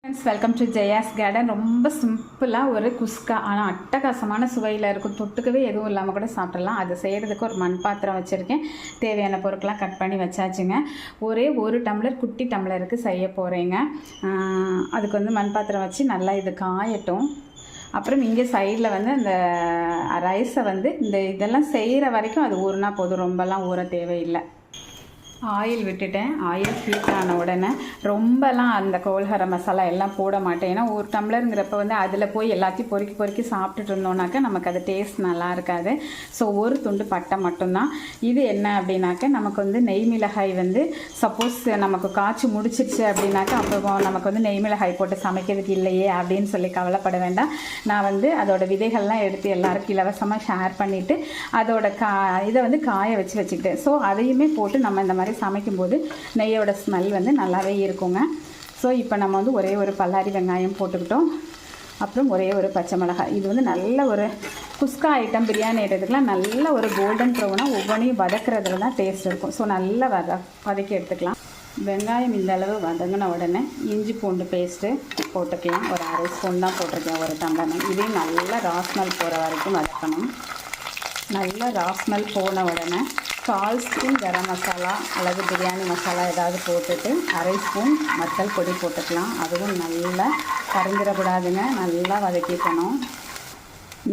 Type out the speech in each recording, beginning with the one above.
Friends, welcome to Jaya's garden. ரொம்ப சிம்பிளாக ஒரு குஸ்கா, ஆனால் அட்டகாசமான சுவையில் இருக்கும். தொட்டுக்கவே எதுவும் இல்லாமல் கூட சாப்பிட்றலாம். அது செய்கிறதுக்கு ஒரு மண் பாத்திரம் வச்சுருக்கேன். தேவையான பொருட்கள்லாம் கட் பண்ணி வச்சாச்சுங்க. ஒரே ஒரு டம்ளர் குட்டி டம்ளருக்கு செய்ய போகிறேங்க. அதுக்கு வந்து மண் பாத்திரம் வச்சு நல்லா இது காயட்டும். அப்புறம் இங்கே சைடில் வந்து அந்த ரைஸை வந்து இதெல்லாம் செய்கிற வரைக்கும் அது ஊறினா போதும், ரொம்பலாம் ஊற தேவையில்லை. ஆயில் விட்டுட்டேன். ஆயில் ஹீட் ஆன உடனே ரொம்பலாம் அந்த கோல்கர மசாலா எல்லாம் போட மாட்டேன். ஏன்னா ஒரு டம்ளருங்கிறப்ப வந்து அதில் போய் எல்லாத்தையும் பொறுக்கி சாப்பிட்டுட்டு இருந்தோம்னாக்கா நமக்கு அது டேஸ்ட் நல்லா இருக்காது. ஸோ ஒரு துண்டு பட்டை மட்டும்தான். இது என்ன அப்படின்னாக்க, நமக்கு வந்து நெய் மிளகாய் வந்து சப்போஸ் நமக்கு காய்ச்சி முடிச்சிருச்சு அப்படின்னாக்கா அப்போ நமக்கு வந்து நெய் மிளகாய் போட்டு சமைக்கிறதுக்கு இல்லையே அப்படின்னு சொல்லி கவலைப்பட வேண்டாம். நான் வந்து அதோட விதைகள்லாம் எடுத்து எல்லாருக்கும் இலவசமாக ஷேர் பண்ணிவிட்டு அதோட இதை வந்து காய வச்சுக்கிட்டேன். ஸோ அதையுமே போட்டு நம்ம இந்த மாதிரி சமைக்கும்போது நெய்யோட ஸ்மெல் வந்து நல்லாவே இருக்குங்க. ஸோ இப்போ நம்ம வந்து ஒரே ஒரு பல்லாரி வெங்காயம் போட்டுக்கிட்டோம். அப்புறம் ஒரே ஒரு பச்சை மிளகாய். இது வந்து நல்ல ஒரு குஸ்கா ஐட்டம், பிரியாணி ஐட்டத்துக்குலாம் நல்ல ஒரு கோல்டன் ப்ரௌனாக ஒவ்வொன்றையும் வதக்கிறதுல தான் டேஸ்ட் இருக்கும். ஸோ நல்லா வதக்கி எடுத்துக்கலாம். வெங்காயம் இந்த அளவு வதங்கின உடனே இஞ்சி பூண்டு பேஸ்ட்டு போட்டுக்கலாம். ஒரு அரை ஸ்பூன் தான் போட்டிருக்கேன், ஒரு டம்ளர். இதையும் நல்லா ராஸ்மல் போகிற வரைக்கும் வதக்கணும். நல்லா ராஸ்மல் போன உடனே 1/4 ஸ்பூன் கரம் மசாலா அல்லது பிரியாணி மசாலா ஏதாவது போட்டுட்டு அரை ஸ்பூன் வத்தல் பொடி போட்டுக்கலாம். அதுவும் நல்லா கரைஞ்சிடக்கூடாதுங்க, நல்லா வதக்கிக்கணும்.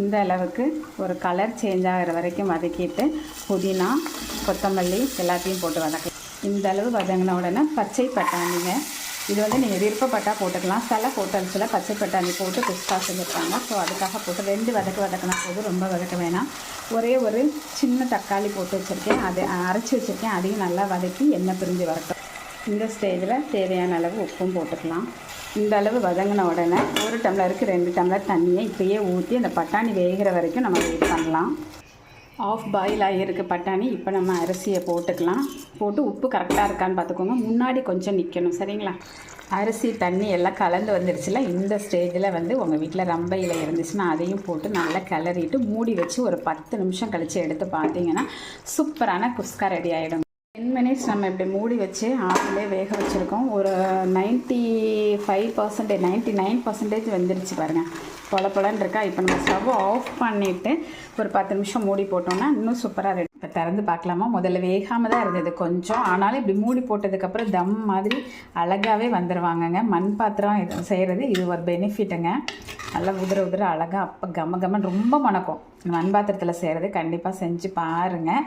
இந்த அளவுக்கு ஒரு கலர் சேஞ்ச் ஆகிற வரைக்கும் வதக்கிட்டு புதினா கொத்தமல்லி எல்லாத்தையும் போட்டு வதக்கலாம். இந்த அளவு வதங்கின உடனே பச்சை பட்டாணிங்க, இது வந்து நீங்கள் விருப்பப்பட்டால் போட்டுக்கலாம். சில ஹோட்டல்ஸில் பச்சை பட்டாணி போட்டு குஸ்கா செஞ்சுருப்பாங்க. ஸோ அதுக்காக போட்டு 2 வதக்கினா போது, ரொம்ப வதக்க வேணாம். ஒரே ஒரு சின்ன தக்காளி போட்டு வச்சுருக்கேன், அதை அரைச்சி வச்சுருக்கேன். அதையும் நல்லா வதக்கி எண்ணெய் பிரிஞ்சு வரட்டும். இந்த ஸ்டேஜில் தேவையான அளவு உப்பும் போட்டுக்கலாம். இந்த அளவு வதங்கின உடனே ஒரு டம்ளருக்கு 2 டம்ளர் தண்ணியை இப்போயே ஊற்றி அந்த பட்டாணி வேகிற வரைக்கும் நம்ம வெயிட் பண்ணலாம். ஆஃப் பாயில் ஆகியிருக்கு பட்டாணி. இப்போ நம்ம அரிசியை போட்டுக்கலாம். போட்டு உப்பு கரெக்டாக இருக்கான்னு பார்த்துக்கோங்க. முன்னாடி கொஞ்சம் நிற்கணும், சரிங்களா? அரிசி தண்ணி எல்லாம் கலந்து வந்துடுச்சுல. இந்த ஸ்டேஜில் வந்து உங்கள் வீட்டில் ரம்பை இலை இருந்துச்சுன்னா அதையும் போட்டு நல்லா கிளறிட்டு மூடி வச்சு ஒரு 10 நிமிஷம் கழித்து எடுத்து பார்த்தீங்கன்னா சூப்பரான குஸ்கா ரெடி ஆகிடும். 10 மினிட்ஸ் நம்ம இப்படி மூடி வச்சு ஆவிலே வேக வச்சுருக்கோம். ஒரு 95% 99% வந்துருச்சு பாருங்கள். பொலன்னு இருக்கா. இப்போ நம்ம ஸ்டவ் ஆஃப் பண்ணிவிட்டு ஒரு 10 நிமிஷம் மூடி போட்டோம்னா இன்னும் சூப்பராக ரெடி. இப்போ திறந்து பார்க்கலாமா? முதல்ல வேகாமல் தான் இருந்தது கொஞ்சம், ஆனாலும் இப்படி மூடி போட்டதுக்கப்புறம் தம் மாதிரி அழகாகவே வந்துடுவாங்கங்க. மண் பாத்திரம் இது செய்கிறது இது ஒரு பெனிஃபிட்டுங்க. நல்லா உதிர அழகாக அப்போ கம்மன் ரொம்ப மணக்கும். மண் பாத்திரத்தில் செய்கிறது கண்டிப்பாக செஞ்சு பாருங்கள்.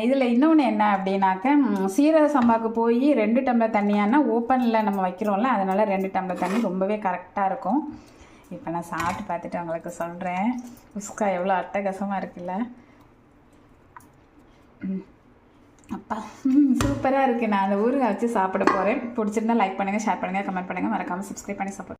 இதில் இன்னொன்று என்ன அப்படின்னாக்க, சீரக சம்பாவுக்கு போய் 2 டம்ளர் தண்ணியானா ஓப்பனில் நம்ம வைக்கிறோம்ல, அதனால் 2 டம்ளர் தண்ணி ரொம்பவே கரெக்டாக இருக்கும். இப்போ நான் சாப்பிட்டு பார்த்துட்டு உங்களுக்கு சொல்கிறேன். குஸ்கா எவ்வளோ அட்டகாசமாக இருக்குல்ல. அப்பா சூப்பராக இருக்குது. நான் அந்த ஊறுகாய் வச்சு சாப்பிட போகிறேன். பிடிச்சிருந்தா லைக் பண்ணுங்கள், ஷேர் பண்ணுங்கள், கமெண்ட் பண்ணுங்கள், மறக்காமல் சப்ஸ்கிரைப் பண்ணி சப்போர்ட்